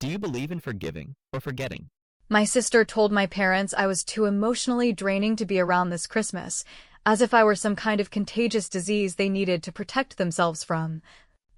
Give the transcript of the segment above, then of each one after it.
Do you believe in forgiving or forgetting? My sister told my parents I was too emotionally draining to be around this Christmas, as if I were some kind of contagious disease they needed to protect themselves from.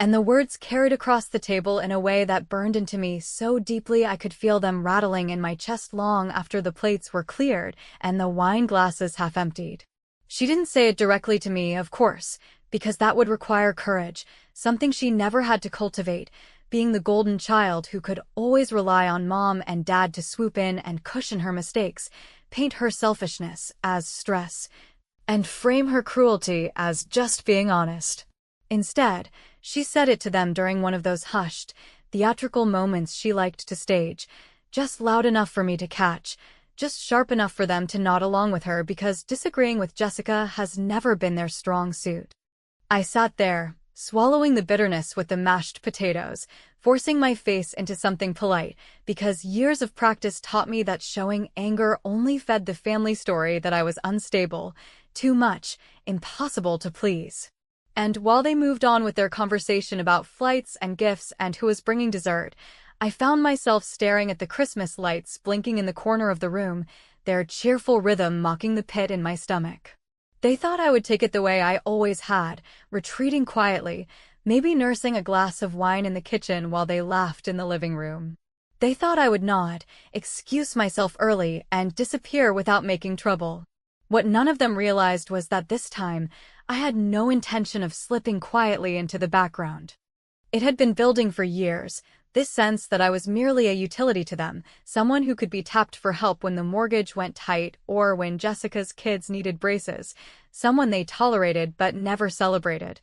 And the words carried across the table in a way that burned into me so deeply I could feel them rattling in my chest long after the plates were cleared and the wine glasses half emptied. She didn't say it directly to me, of course, because that would require courage, something she never had to cultivate, being the golden child who could always rely on mom and dad to swoop in and cushion her mistakes, paint her selfishness as stress, and frame her cruelty as just being honest. Instead, she said it to them during one of those hushed, theatrical moments she liked to stage, just loud enough for me to catch, just sharp enough for them to nod along with her because disagreeing with Jessica has never been their strong suit. I sat there, swallowing the bitterness with the mashed potatoes, forcing my face into something polite, because years of practice taught me that showing anger only fed the family story that I was unstable, too much, impossible to please. And while they moved on with their conversation about flights and gifts and who was bringing dessert, I found myself staring at the Christmas lights blinking in the corner of the room, their cheerful rhythm mocking the pit in my stomach. They thought I would take it the way I always had, retreating quietly, maybe nursing a glass of wine in the kitchen while they laughed in the living room. They thought I would nod, excuse myself early, and disappear without making trouble. What none of them realized was that this time, I had no intention of slipping quietly into the background. It had been building for years, this sense that I was merely a utility to them, someone who could be tapped for help when the mortgage went tight or when Jessica's kids needed braces, someone they tolerated but never celebrated,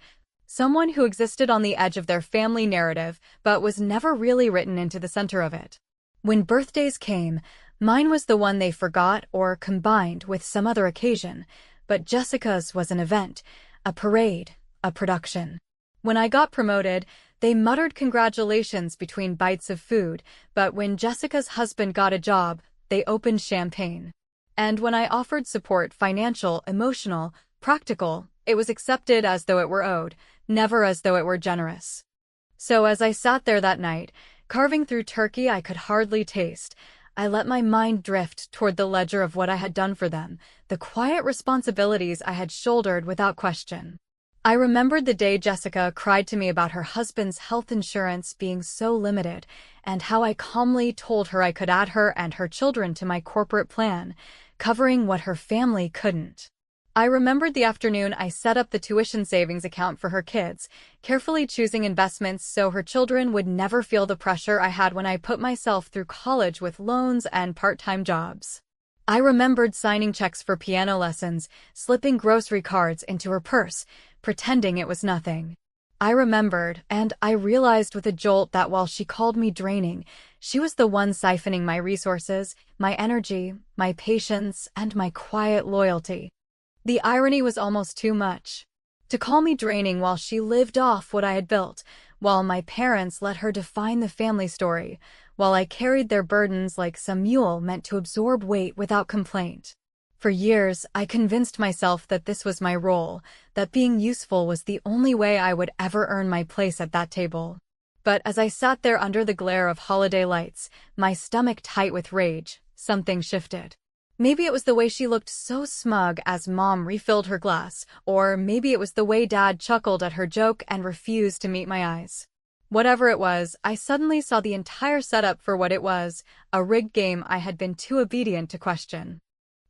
someone who existed on the edge of their family narrative but was never really written into the center of it. When birthdays came, mine was the one they forgot or combined with some other occasion, but Jessica's was an event, a parade, a production. When I got promoted, they muttered congratulations between bites of food, but when Jessica's husband got a job, they opened champagne. And when I offered support, financial, emotional, practical, it was accepted as though it were owed, never as though it were generous. So as I sat there that night, carving through turkey I could hardly taste, I let my mind drift toward the ledger of what I had done for them, the quiet responsibilities I had shouldered without question. I remembered the day Jessica cried to me about her husband's health insurance being so limited, and how I calmly told her I could add her and her children to my corporate plan, covering what her family couldn't. I remembered the afternoon I set up the tuition savings account for her kids, carefully choosing investments so her children would never feel the pressure I had when I put myself through college with loans and part-time jobs. I remembered signing checks for piano lessons, slipping grocery cards into her purse, pretending it was nothing. I remembered, and I realized with a jolt that while she called me draining, she was the one siphoning my resources, my energy, my patience, and my quiet loyalty. The irony was almost too much. To call me draining while she lived off what I had built, while my parents let her define the family story, while I carried their burdens like some mule meant to absorb weight without complaint. For years, I convinced myself that this was my role, that being useful was the only way I would ever earn my place at that table. But as I sat there under the glare of holiday lights, my stomach tight with rage, something shifted. Maybe it was the way she looked so smug as Mom refilled her glass, or maybe it was the way Dad chuckled at her joke and refused to meet my eyes. Whatever it was, I suddenly saw the entire setup for what it was, a rigged game I had been too obedient to question.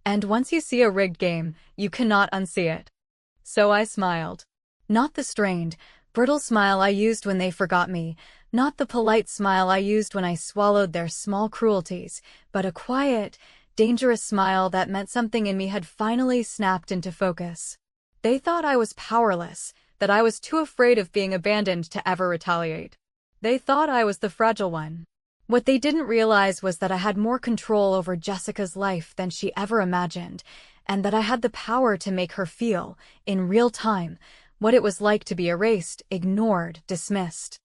And once you see a rigged game, you cannot unsee it. So I smiled. Not the strained, brittle smile I used when they forgot me, not the polite smile I used when I swallowed their small cruelties, but a quiet, dangerous smile that meant something in me had finally snapped into focus. They thought I was powerless, that I was too afraid of being abandoned to ever retaliate. They thought I was the fragile one. What they didn't realize was that I had more control over Jessica's life than she ever imagined, and that I had the power to make her feel, in real time, what it was like to be erased, ignored, dismissed.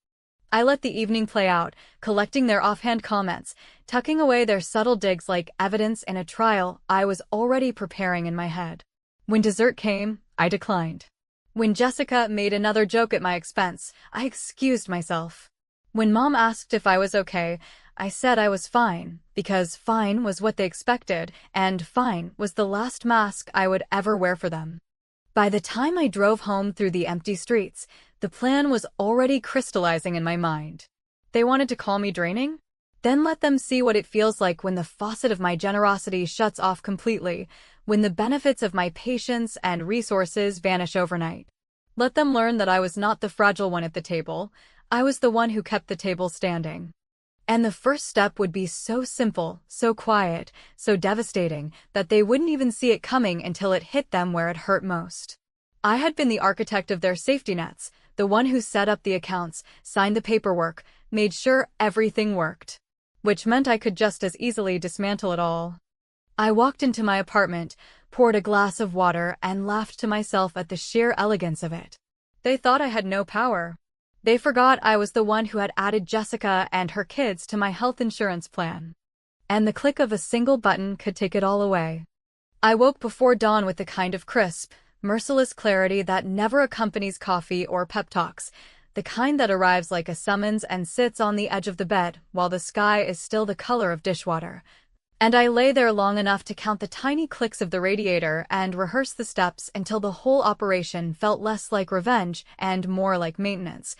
I let the evening play out, collecting their offhand comments, tucking away their subtle digs like evidence in a trial I was already preparing in my head. When dessert came, I declined. When Jessica made another joke at my expense, I excused myself. When Mom asked if I was okay, I said I was fine, because fine was what they expected, and fine was the last mask I would ever wear for them. By the time I drove home through the empty streets, the plan was already crystallizing in my mind. They wanted to call me draining? Then let them see what it feels like when the faucet of my generosity shuts off completely, when the benefits of my patience and resources vanish overnight. Let them learn that I was not the fragile one at the table. I was the one who kept the table standing. And the first step would be so simple, so quiet, so devastating, that they wouldn't even see it coming until it hit them where it hurt most. I had been the architect of their safety nets, the one who set up the accounts, signed the paperwork, made sure everything worked. Which meant I could just as easily dismantle it all. I walked into my apartment, poured a glass of water, and laughed to myself at the sheer elegance of it. They thought I had no power. They forgot I was the one who had added Jessica and her kids to my health insurance plan. And the click of a single button could take it all away. I woke before dawn with the kind of crisp, merciless clarity that never accompanies coffee or pep talks, the kind that arrives like a summons and sits on the edge of the bed while the sky is still the color of dishwater. And I lay there long enough to count the tiny clicks of the radiator and rehearse the steps until the whole operation felt less like revenge and more like maintenance.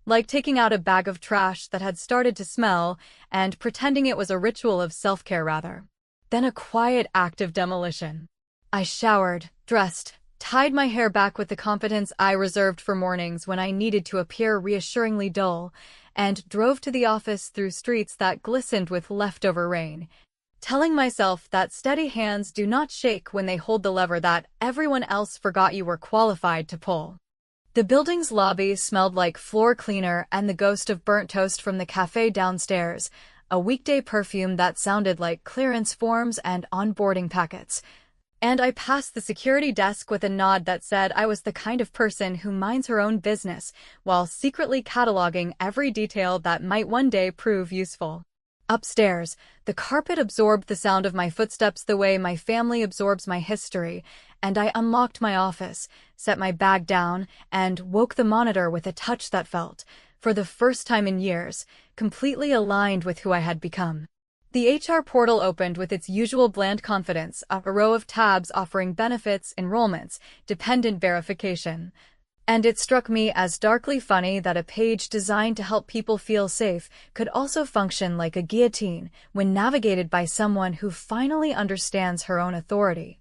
Like taking out a bag of trash that had started to smell and pretending it was a ritual of self-care rather than a quiet act of demolition. I showered, dressed, tied my hair back with the confidence I reserved for mornings when I needed to appear reassuringly dull, and drove to the office through streets that glistened with leftover rain, telling myself that steady hands do not shake when they hold the lever that everyone else forgot you were qualified to pull. The building's lobby smelled like floor cleaner and the ghost of burnt toast from the cafe downstairs, a weekday perfume that sounded like clearance forms and onboarding packets. And I passed the security desk with a nod that said I was the kind of person who minds her own business while secretly cataloging every detail that might one day prove useful. Upstairs, the carpet absorbed the sound of my footsteps the way my family absorbs my history, and I unlocked my office, set my bag down, and woke the monitor with a touch that felt, for the first time in years, completely aligned with who I had become. The HR portal opened with its usual bland confidence, a row of tabs offering benefits, enrollments, dependent verification. And it struck me as darkly funny that a page designed to help people feel safe could also function like a guillotine when navigated by someone who finally understands her own authority.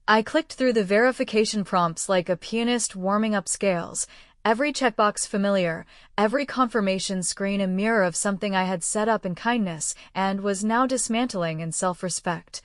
I clicked through the verification prompts like a pianist warming up scales, every checkbox familiar, every confirmation screen a mirror of something I had set up in kindness and was now dismantling in self-respect.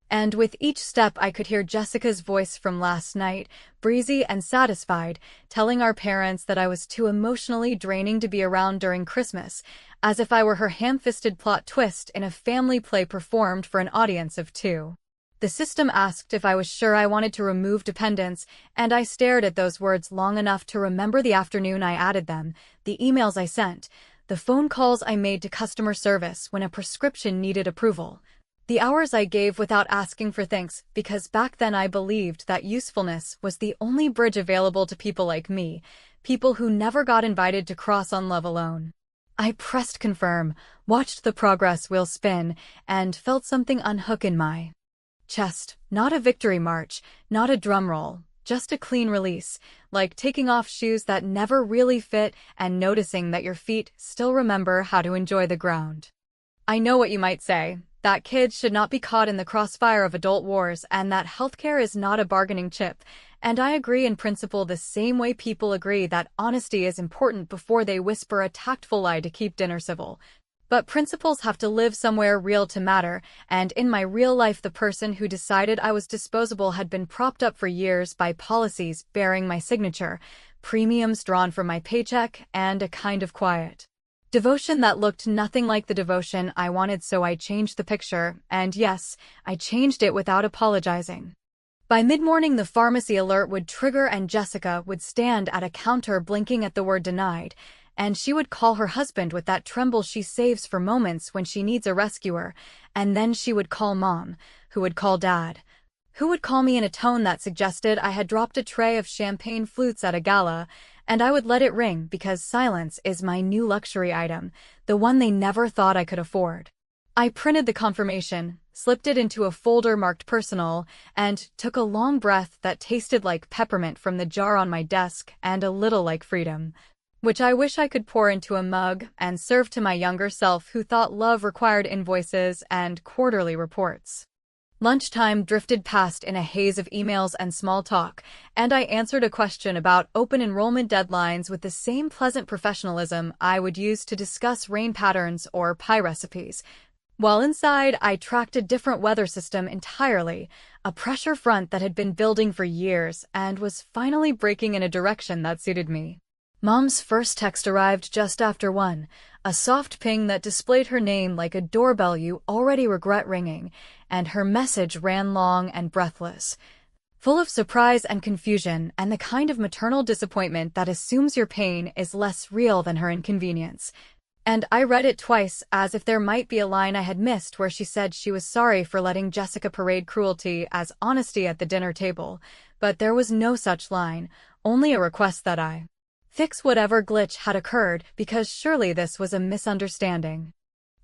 And with each step I could hear Jessica's voice from last night, breezy and satisfied, telling our parents that I was too emotionally draining to be around during Christmas, as if I were her ham-fisted plot twist in a family play performed for an audience of two. The system asked if I was sure I wanted to remove dependents, and I stared at those words long enough to remember the afternoon I added them, the emails I sent, the phone calls I made to customer service when a prescription needed approval. The hours I gave without asking for thanks, because back then I believed that usefulness was the only bridge available to people like me, people who never got invited to cross on love alone. I pressed confirm, watched the progress wheel spin, and felt something unhook in my chest. Not a victory march, not a drum roll, just a clean release, like taking off shoes that never really fit and noticing that your feet still remember how to enjoy the ground. I know what you might say. That kids should not be caught in the crossfire of adult wars and that healthcare is not a bargaining chip, and I agree in principle the same way people agree that honesty is important before they whisper a tactful lie to keep dinner civil. But principles have to live somewhere real to matter, and in my real life the person who decided I was disposable had been propped up for years by policies bearing my signature, premiums drawn from my paycheck, and a kind of quiet devotion that looked nothing like the devotion I wanted, so I changed the picture, and yes, I changed it without apologizing. By mid-morning the pharmacy alert would trigger and Jessica would stand at a counter blinking at the word denied, and she would call her husband with that tremble she saves for moments when she needs a rescuer, and then she would call Mom, who would call Dad, who would call me in a tone that suggested I had dropped a tray of champagne flutes at a gala, and I would let it ring because silence is my new luxury item, the one they never thought I could afford. I printed the confirmation, slipped it into a folder marked personal, and took a long breath that tasted like peppermint from the jar on my desk and a little like freedom, which I wish I could pour into a mug and serve to my younger self who thought love required invoices and quarterly reports. Lunchtime drifted past in a haze of emails and small talk, and I answered a question about open enrollment deadlines with the same pleasant professionalism I would use to discuss rain patterns or pie recipes. While inside, I tracked a different weather system entirely, a pressure front that had been building for years and was finally breaking in a direction that suited me. Mom's first text arrived just after 1, a soft ping that displayed her name like a doorbell you already regret ringing, and her message ran long and breathless, full of surprise and confusion and the kind of maternal disappointment that assumes your pain is less real than her inconvenience. And I read it twice as if there might be a line I had missed where she said she was sorry for letting Jessica parade cruelty as honesty at the dinner table, but there was no such line, only a request that I fix whatever glitch had occurred because surely this was a misunderstanding.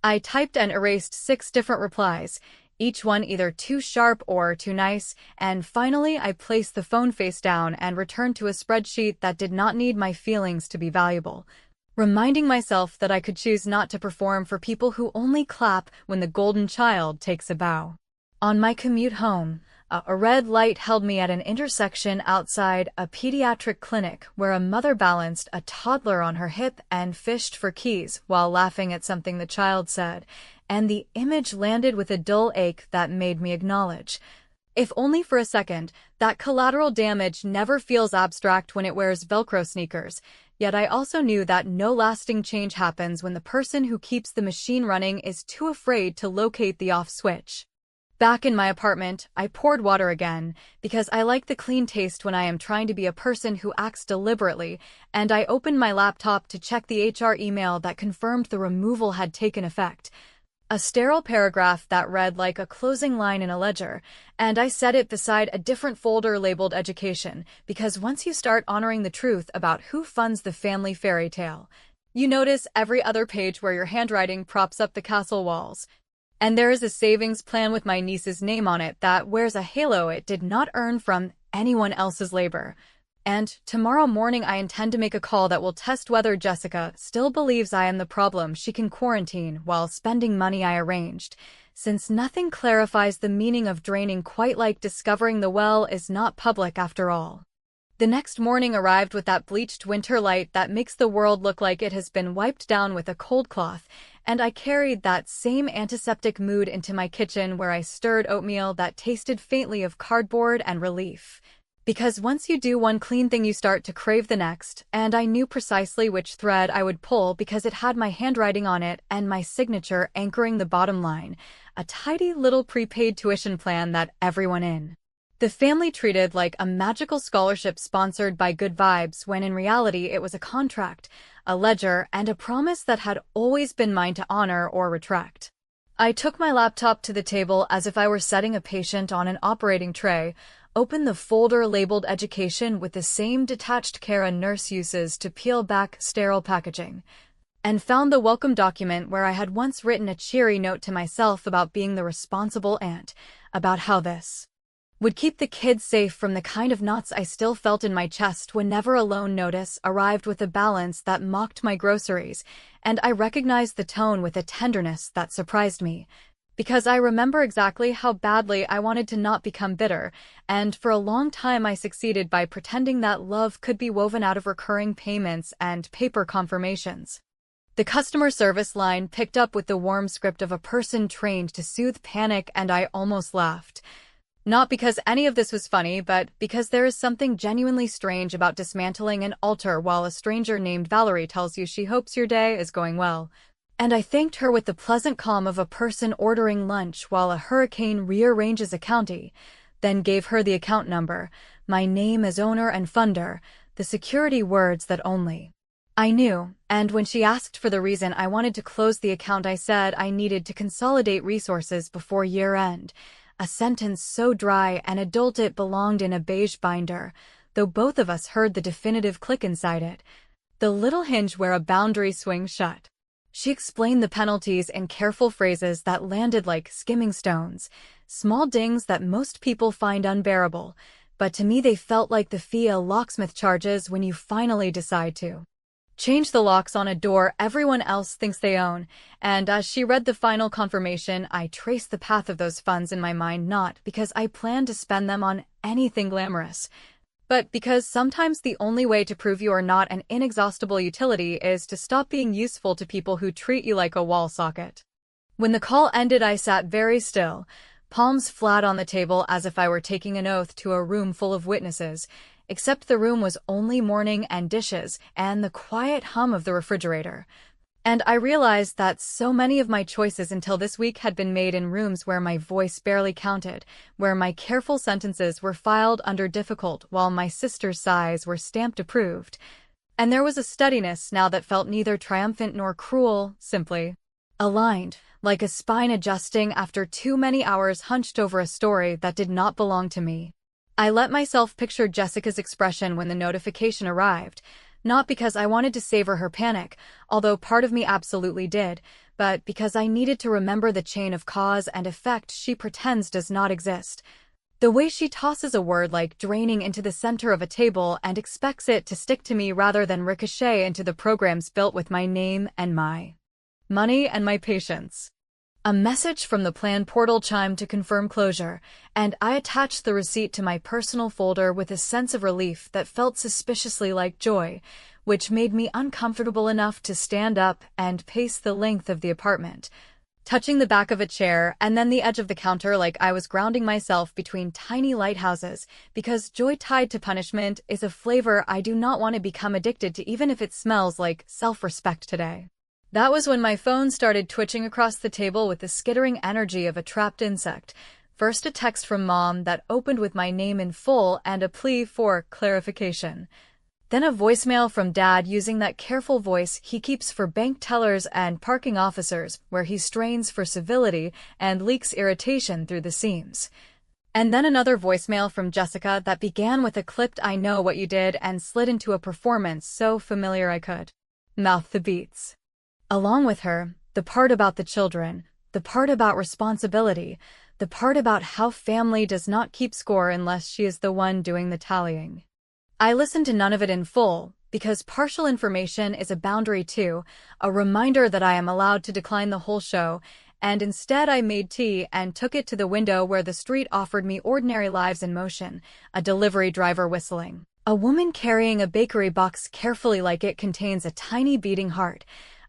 I typed and erased 6 different replies, each one either too sharp or too nice, and finally I placed the phone face down and returned to a spreadsheet that did not need my feelings to be valuable, reminding myself that I could choose not to perform for people who only clap when the golden child takes a bow. On my commute home, a red light held me at an intersection outside a pediatric clinic where a mother balanced a toddler on her hip and fished for keys while laughing at something the child said, and the image landed with a dull ache that made me acknowledge, if only for a second, that collateral damage never feels abstract when it wears Velcro sneakers. Yet I also knew that no lasting change happens when the person who keeps the machine running is too afraid to locate the off switch. Back in my apartment, I poured water again, because I like the clean taste when I am trying to be a person who acts deliberately, and I opened my laptop to check the HR email that confirmed the removal had taken effect. A sterile paragraph that read like a closing line in a ledger, and I set it beside a different folder labeled Education, because once you start honoring the truth about who funds the family fairy tale, you notice every other page where your handwriting props up the castle walls. And there is a savings plan with my niece's name on it that wears a halo it did not earn from anyone else's labor. And tomorrow morning I intend to make a call that will test whether Jessica still believes I am the problem she can quarantine while spending money I arranged, since nothing clarifies the meaning of draining quite like discovering the well is not public after all. The next morning arrived with that bleached winter light that makes the world look like it has been wiped down with a cold cloth, and I carried that same antiseptic mood into my kitchen where I stirred oatmeal that tasted faintly of cardboard and relief. Because once you do one clean thing you start to crave the next, and I knew precisely which thread I would pull because it had my handwriting on it and my signature anchoring the bottom line, a tidy little prepaid tuition plan that everyone in the family treated like a magical scholarship sponsored by Good Vibes when in reality it was a contract, a ledger, and a promise that had always been mine to honor or retract. I took my laptop to the table as if I were setting a patient on an operating tray, opened the folder labeled Education with the same detached care a nurse uses to peel back sterile packaging, and found the welcome document where I had once written a cheery note to myself about being the responsible aunt, about how this would keep the kids safe from the kind of knots I still felt in my chest whenever a loan notice arrived with a balance that mocked my groceries, and I recognized the tone with a tenderness that surprised me, because I remember exactly how badly I wanted to not become bitter, and for a long time I succeeded by pretending that love could be woven out of recurring payments and paper confirmations. The customer service line picked up with the warm script of a person trained to soothe panic, and I almost laughed. Not because any of this was funny, but because there is something genuinely strange about dismantling an altar while a stranger named Valerie tells you she hopes your day is going well. And I thanked her with the pleasant calm of a person ordering lunch while a hurricane rearranges a county, then gave her the account number, my name as owner and funder, the security words that only I knew, and when she asked for the reason I wanted to close the account I said I needed to consolidate resources before year-end. A sentence so dry and adult it belonged in a beige binder, though both of us heard the definitive click inside it. The little hinge where a boundary swings shut. She explained the penalties in careful phrases that landed like skimming stones, small dings that most people find unbearable, but to me they felt like the fee a locksmith charges when you finally decide to change the locks on a door everyone else thinks they own. And as she read the final confirmation, I traced the path of those funds in my mind, not because I planned to spend them on anything glamorous, but because sometimes the only way to prove you are not an inexhaustible utility is to stop being useful to people who treat you like a wall socket. When the call ended, I sat very still, palms flat on the table as if I were taking an oath to a room full of witnesses, except the room was only morning and dishes and the quiet hum of the refrigerator. And I realized that so many of my choices until this week had been made in rooms where my voice barely counted, where my careful sentences were filed under difficult while my sister's sighs were stamped approved. And there was a steadiness now that felt neither triumphant nor cruel, simply aligned, like a spine adjusting after too many hours hunched over a story that did not belong to me. I let myself picture Jessica's expression when the notification arrived, not because I wanted to savor her panic, although part of me absolutely did, but because I needed to remember the chain of cause and effect she pretends does not exist. The way she tosses a word like draining into the center of a table and expects it to stick to me rather than ricochet into the programs built with my name and my money and my patience. A message from the plan portal chimed to confirm closure, and I attached the receipt to my personal folder with a sense of relief that felt suspiciously like joy, which made me uncomfortable enough to stand up and pace the length of the apartment, touching the back of a chair and then the edge of the counter like I was grounding myself between tiny lighthouses, because joy tied to punishment is a flavor I do not want to become addicted to, even if it smells like self-respect today. That was when my phone started twitching across the table with the skittering energy of a trapped insect. First a text from Mom that opened with my name in full and a plea for clarification. Then a voicemail from Dad using that careful voice he keeps for bank tellers and parking officers, where he strains for civility and leaks irritation through the seams. And then another voicemail from Jessica that began with a clipped "I know what you did" and slid into a performance so familiar I could mouth the beats. Along with her, the part about the children, the part about responsibility, the part about how family does not keep score unless she is the one doing the tallying. I listened to none of it in full, because partial information is a boundary too, a reminder that I am allowed to decline the whole show, and instead I made tea and took it to the window where the street offered me ordinary lives in motion, a delivery driver whistling, a woman carrying a bakery box carefully like it contains a tiny beating heart,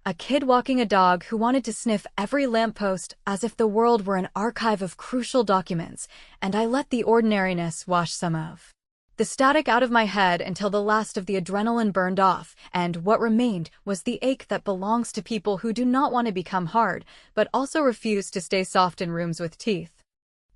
a kid walking a dog who wanted to sniff every lamppost as if the world were an archive of crucial documents, and I let the ordinariness wash some of the static out of my head until the last of the adrenaline burned off, and what remained was the ache that belongs to people who do not want to become hard, but also refuse to stay soft in rooms with teeth.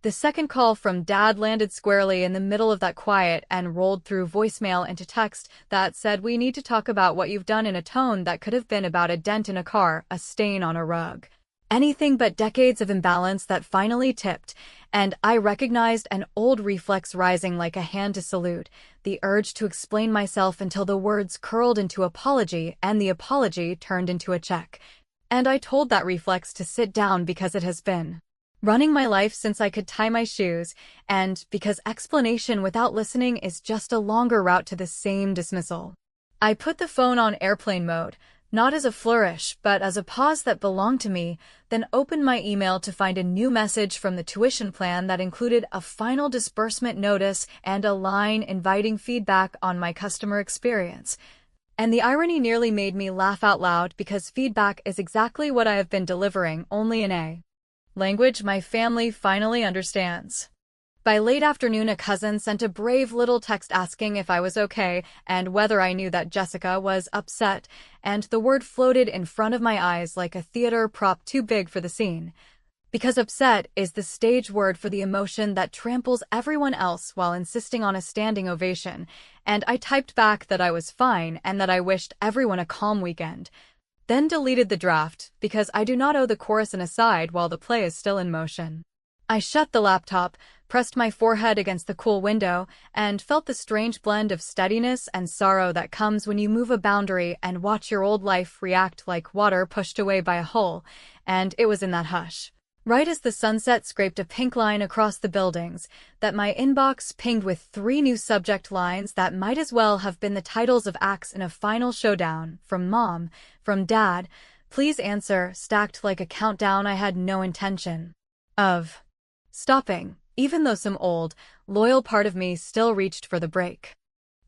The second call from Dad landed squarely in the middle of that quiet and rolled through voicemail into text that said, "We need to talk about what you've done," in a tone that could have been about a dent in a car, a stain on a rug. Anything but decades of imbalance that finally tipped, and I recognized an old reflex rising like a hand to salute, the urge to explain myself until the words curled into apology and the apology turned into a check. And I told that reflex to sit down because it has been running my life since I could tie my shoes, and because explanation without listening is just a longer route to the same dismissal. I put the phone on airplane mode, not as a flourish, but as a pause that belonged to me, then opened my email to find a new message from the tuition plan that included a final disbursement notice and a line inviting feedback on my customer experience. And the irony nearly made me laugh out loud, because feedback is exactly what I have been delivering, only in a language my family finally understands. By late afternoon, a cousin sent a brave little text asking if I was okay and whether I knew that Jessica was upset, and the word floated in front of my eyes like a theater prop too big for the scene. Because upset is the stage word for the emotion that tramples everyone else while insisting on a standing ovation, and I typed back that I was fine and that I wished everyone a calm weekend. Then deleted the draft, because I do not owe the chorus an aside while the play is still in motion. I shut the laptop, pressed my forehead against the cool window, and felt the strange blend of steadiness and sorrow that comes when you move a boundary and watch your old life react like water pushed away by a hole. And it was in that hush, right as the sunset scraped a pink line across the buildings, that my inbox pinged with 3 new subject lines that might as well have been the titles of acts in a final showdown. From Mom, from Dad, please answer, stacked like a countdown I had no intention of stopping, even though some old, loyal part of me still reached for the break.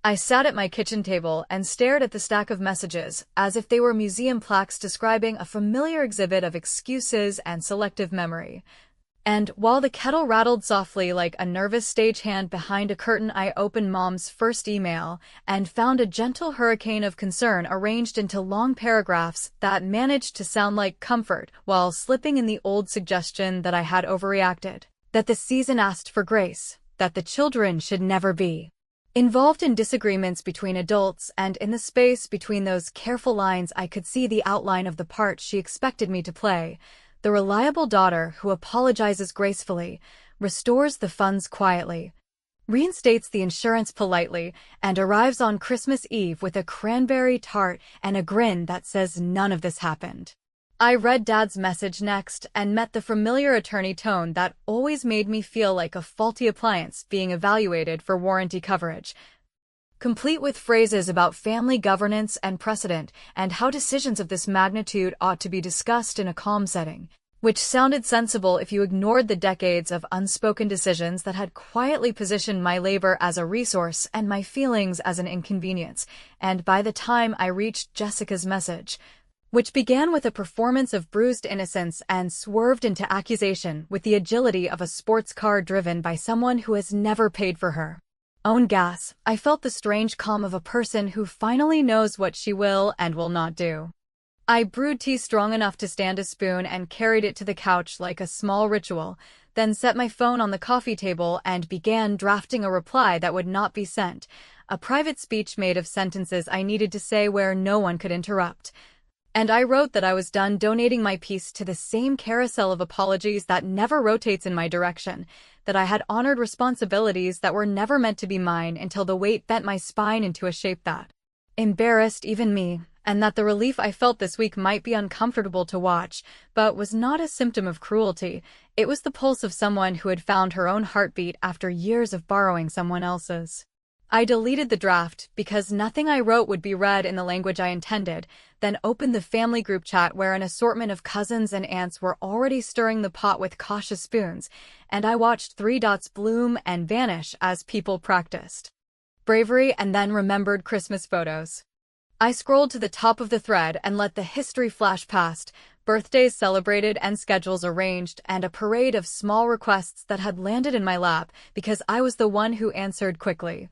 I sat at my kitchen table and stared at the stack of messages, as if they were museum plaques describing a familiar exhibit of excuses and selective memory. And while the kettle rattled softly like a nervous stagehand behind a curtain, I opened Mom's first email and found a gentle hurricane of concern arranged into long paragraphs that managed to sound like comfort while slipping in the old suggestion that I had overreacted, that the season asked for grace, that the children should never be involved in disagreements between adults, and in the space between those careful lines I could see the outline of the part she expected me to play: the reliable daughter who apologizes gracefully, restores the funds quietly, reinstates the insurance politely, and arrives on Christmas Eve with a cranberry tart and a grin that says none of this happened. I read Dad's message next and met the familiar attorney tone that always made me feel like a faulty appliance being evaluated for warranty coverage, complete with phrases about family governance and precedent and how decisions of this magnitude ought to be discussed in a calm setting, which sounded sensible if you ignored the decades of unspoken decisions that had quietly positioned my labor as a resource and my feelings as an inconvenience. And by the time I reached Jessica's message, which began with a performance of bruised innocence and swerved into accusation with the agility of a sports car driven by someone who has never paid for her own gas, I felt the strange calm of a person who finally knows what she will and will not do. I brewed tea strong enough to stand a spoon and carried it to the couch like a small ritual, then set my phone on the coffee table and began drafting a reply that would not be sent, a private speech made of sentences I needed to say where no one could interrupt. And I wrote that I was done donating my piece to the same carousel of apologies that never rotates in my direction, that I had honored responsibilities that were never meant to be mine until the weight bent my spine into a shape that embarrassed even me, and that the relief I felt this week might be uncomfortable to watch, but was not a symptom of cruelty. It was the pulse of someone who had found her own heartbeat after years of borrowing someone else's. I deleted the draft because nothing I wrote would be read in the language I intended, then opened the family group chat where an assortment of cousins and aunts were already stirring the pot with cautious spoons, and I watched 3 dots bloom and vanish as people practiced bravery and then remembered Christmas photos. I scrolled to the top of the thread and let the history flash past, birthdays celebrated and schedules arranged, and a parade of small requests that had landed in my lap because I was the one who answered quickly.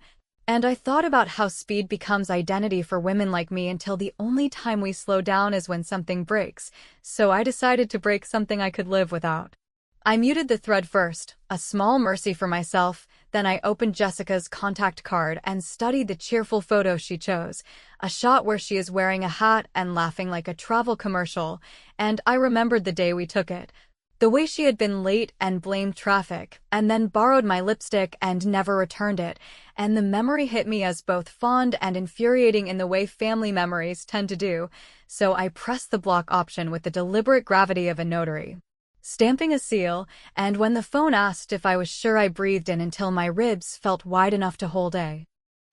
And I thought about how speed becomes identity for women like me until the only time we slow down is when something breaks, so I decided to break something I could live without. I muted the thread first, a small mercy for myself, then I opened Jessica's contact card and studied the cheerful photo she chose, a shot where she is wearing a hat and laughing like a travel commercial, and I remembered the day we took it. The way she had been late and blamed traffic, and then borrowed my lipstick and never returned it, and the memory hit me as both fond and infuriating in the way family memories tend to do, so I pressed the block option with the deliberate gravity of a notary, stamping a seal, and when the phone asked if I was sure, I breathed in until my ribs felt wide enough to hold a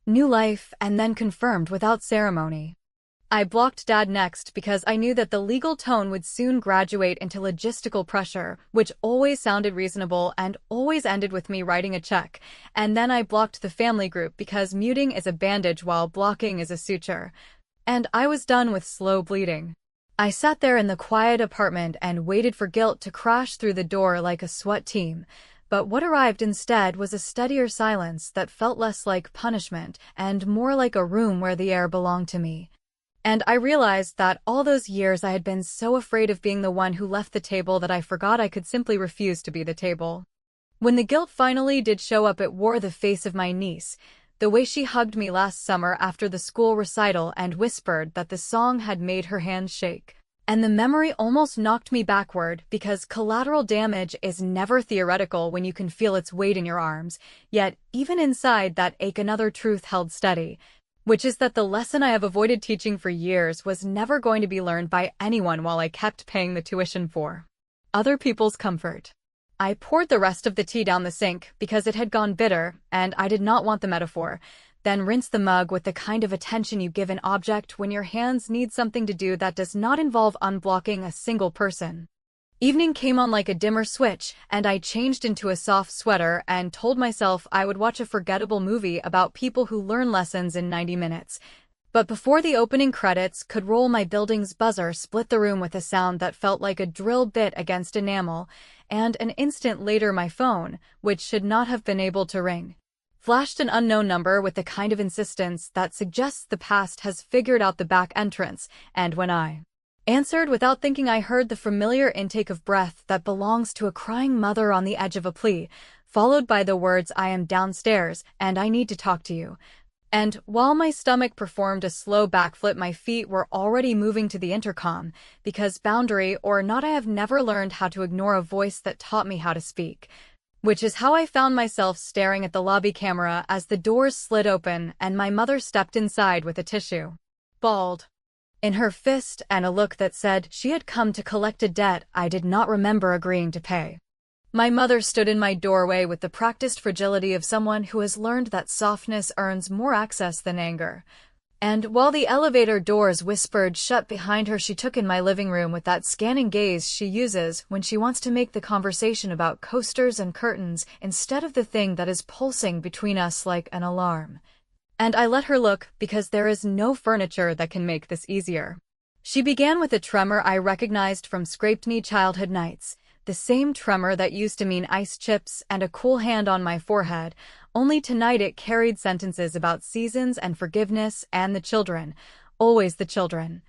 new life, and then confirmed without ceremony. I blocked Dad next because I knew that the legal tone would soon graduate into logistical pressure, which always sounded reasonable and always ended with me writing a check, and then I blocked the family group because muting is a bandage while blocking is a suture. And I was done with slow bleeding. I sat there in the quiet apartment and waited for guilt to crash through the door like a SWAT team, but what arrived instead was a steadier silence that felt less like punishment and more like a room where the air belonged to me. And I realized that all those years I had been so afraid of being the one who left the table that I forgot I could simply refuse to be the table. When the guilt finally did show up, it wore the face of my niece, the way she hugged me last summer after the school recital and whispered that the song had made her hands shake. And the memory almost knocked me backward because collateral damage is never theoretical when you can feel its weight in your arms. Yet, even inside that ache, another truth held steady, which is that the lesson I have avoided teaching for years was never going to be learned by anyone while I kept paying the tuition for other people's comfort. I poured the rest of the tea down the sink because it had gone bitter, and I did not want the metaphor, then rinsed the mug with the kind of attention you give an object when your hands need something to do that does not involve unblocking a single person. Evening came on like a dimmer switch, and I changed into a soft sweater and told myself I would watch a forgettable movie about people who learn lessons in 90 minutes. But before the opening credits could roll, my building's buzzer split the room with a sound that felt like a drill bit against enamel, and an instant later my phone, which should not have been able to ring, flashed an unknown number with the kind of insistence that suggests the past has figured out the back entrance, and when I answered without thinking, I heard the familiar intake of breath that belongs to a crying mother on the edge of a plea, followed by the words, "I am downstairs, and I need to talk to you." And while my stomach performed a slow backflip, my feet were already moving to the intercom, because boundary or not, I have never learned how to ignore a voice that taught me how to speak. Which is how I found myself staring at the lobby camera as the doors slid open and my mother stepped inside with a tissue balled in her fist and a look that said she had come to collect a debt I did not remember agreeing to pay. My mother stood in my doorway with the practiced fragility of someone who has learned that softness earns more access than anger. And while the elevator doors whispered shut behind her, she took in my living room with that scanning gaze she uses when she wants to make the conversation about coasters and curtains instead of the thing that is pulsing between us like an alarm. And I let her look because there is no furniture that can make this easier. She began with a tremor I recognized from scraped-knee childhood nights, the same tremor that used to mean ice chips and a cool hand on my forehead, only tonight it carried sentences about seasons and forgiveness and the children, always the children.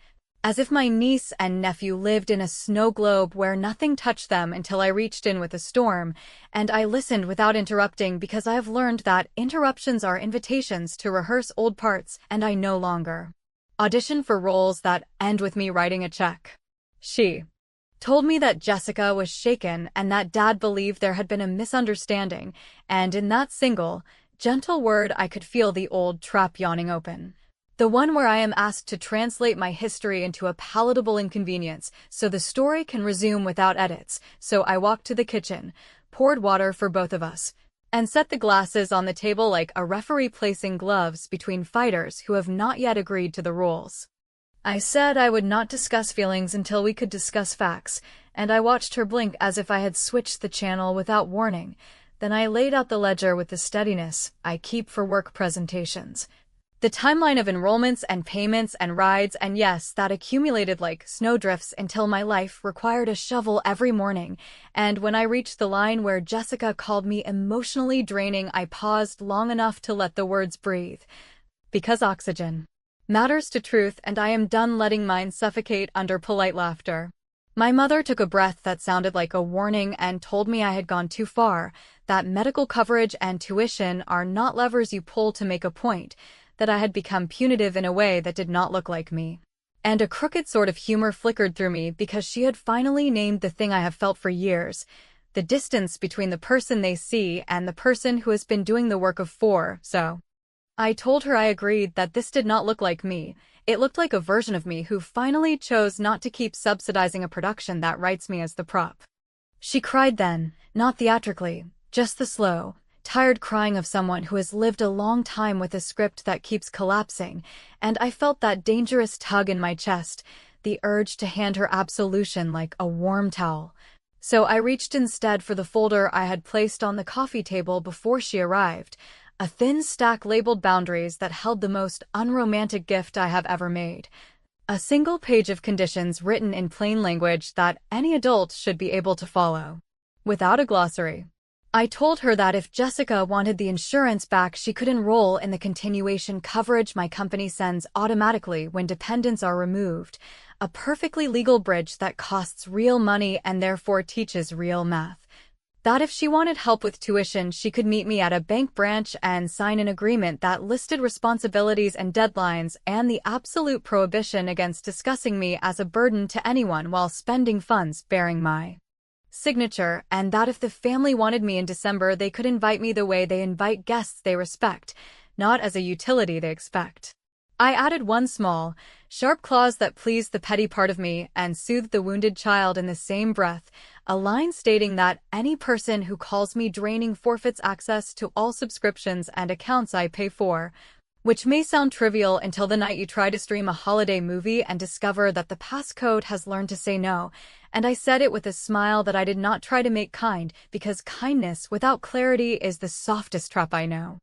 As if my niece and nephew lived in a snow globe where nothing touched them until I reached in with a storm, and I listened without interrupting because I have learned that interruptions are invitations to rehearse old parts, and I no longer audition for roles that end with me writing a check. She told me that Jessica was shaken and that Dad believed there had been a misunderstanding, and in that single, gentle word I could feel the old trap yawning open. The one where I am asked to translate my history into a palatable inconvenience so the story can resume without edits. So I walked to the kitchen, poured water for both of us, and set the glasses on the table like a referee placing gloves between fighters who have not yet agreed to the rules. I said I would not discuss feelings until we could discuss facts, and I watched her blink as if I had switched the channel without warning. Then I laid out the ledger with the steadiness I keep for work presentations. The timeline of enrollments and payments and rides, and yes, that accumulated like snowdrifts until my life required a shovel every morning. And when I reached the line where Jessica called me emotionally draining, I paused long enough to let the words breathe. Because oxygen matters to truth, and I am done letting mine suffocate under polite laughter. My mother took a breath that sounded like a warning and told me I had gone too far, that medical coverage and tuition are not levers you pull to make a point, that I had become punitive in a way that did not look like me. And a crooked sort of humor flickered through me because she had finally named the thing I have felt for years, the distance between the person they see and the person who has been doing the work of four. So I told her I agreed that this did not look like me. It looked like a version of me who finally chose not to keep subsidizing a production that writes me as the prop. She cried then, not theatrically, just the slow, tired crying of someone who has lived a long time with a script that keeps collapsing, and I felt that dangerous tug in my chest, the urge to hand her absolution like a warm towel. So I reached instead for the folder I had placed on the coffee table before she arrived, a thin stack labeled boundaries that held the most unromantic gift I have ever made. A single page of conditions written in plain language that any adult should be able to follow, without a glossary. I told her that if Jessica wanted the insurance back, she could enroll in the continuation coverage my company sends automatically when dependents are removed, a perfectly legal bridge that costs real money and therefore teaches real math. That if she wanted help with tuition, she could meet me at a bank branch and sign an agreement that listed responsibilities and deadlines and the absolute prohibition against discussing me as a burden to anyone while spending funds bearing my signature, and that if the family wanted me in December, they could invite me the way they invite guests they respect, not as a utility they expect. I added one small, sharp clause that pleased the petty part of me and soothed the wounded child in the same breath, a line stating that any person who calls me draining forfeits access to all subscriptions and accounts I pay for, which may sound trivial until the night you try to stream a holiday movie and discover that the passcode has learned to say no, and I said it with a smile that I did not try to make kind, because kindness without clarity is the softest trap I know.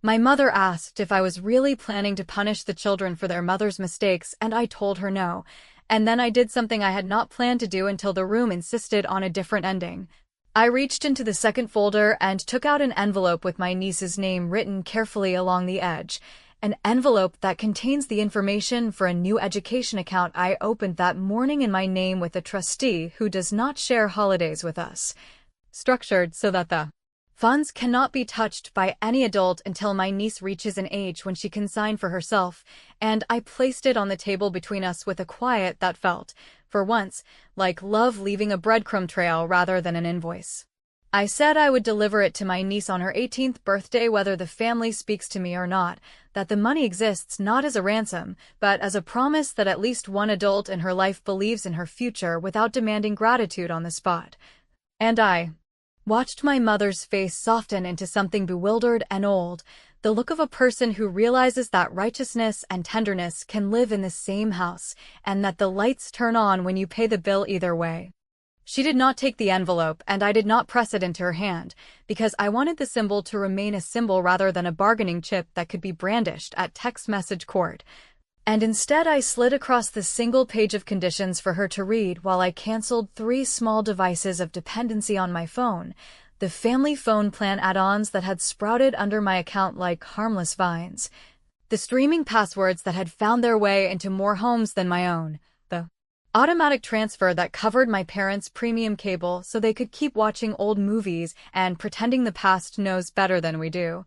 My mother asked if I was really planning to punish the children for their mother's mistakes, and I told her no. And then I did something I had not planned to do until the room insisted on a different ending. I reached into the second folder and took out an envelope with my niece's name written carefully along the edge. An envelope that contains the information for a new education account I opened that morning in my name with a trustee who does not share holidays with us. Structured so that the funds cannot be touched by any adult until my niece reaches an age when she can sign for herself, and I placed it on the table between us with a quiet that felt, for once, like love leaving a breadcrumb trail rather than an invoice. I said I would deliver it to my niece on her 18th birthday whether the family speaks to me or not, that the money exists not as a ransom, but as a promise that at least one adult in her life believes in her future without demanding gratitude on the spot. And I watched my mother's face soften into something bewildered and old, the look of a person who realizes that righteousness and tenderness can live in the same house, and that the lights turn on when you pay the bill either way. She did not take the envelope, and I did not press it into her hand, because I wanted the symbol to remain a symbol rather than a bargaining chip that could be brandished at text message court. And instead I slid across the single page of conditions for her to read while I canceled 3 small devices of dependency on my phone, the family phone plan add-ons that had sprouted under my account like harmless vines, the streaming passwords that had found their way into more homes than my own, the automatic transfer that covered my parents' premium cable so they could keep watching old movies and pretending the past knows better than we do.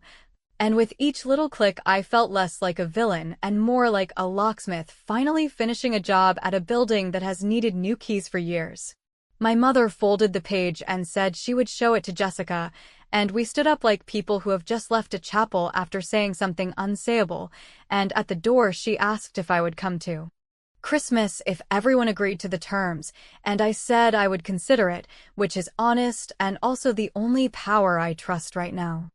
And with each little click I felt less like a villain and more like a locksmith finally finishing a job at a building that has needed new keys for years. My mother folded the page and said she would show it to Jessica, and we stood up like people who have just left a chapel after saying something unsayable, and at the door she asked if I would come to Christmas if everyone agreed to the terms, and I said I would consider it, which is honest and also the only power I trust right now.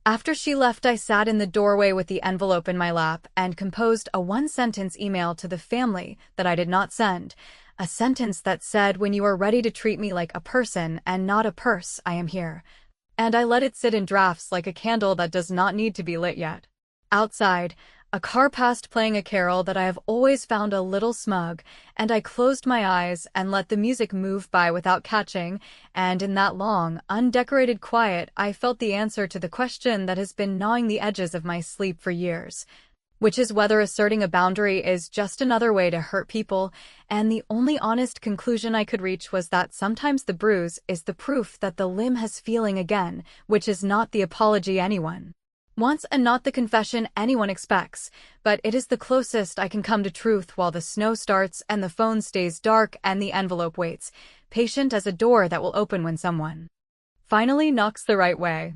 After she left, I sat in the doorway with the envelope in my lap and composed a 1-sentence email to the family that I did not send, a sentence that said, "When you are ready to treat me like a person and not a purse, I am here." And I let it sit in drafts like a candle that does not need to be lit yet. Outside, a car passed playing a carol that I have always found a little smug, and I closed my eyes and let the music move by without catching, and in that long, undecorated quiet I felt the answer to the question that has been gnawing the edges of my sleep for years, which is whether asserting a boundary is just another way to hurt people, and the only honest conclusion I could reach was that sometimes the bruise is the proof that the limb has feeling again, which is not the apology anyone wants and not the confession anyone expects, but it is the closest I can come to truth while the snow starts and the phone stays dark and the envelope waits, patient as a door that will open when someone finally knocks the right way.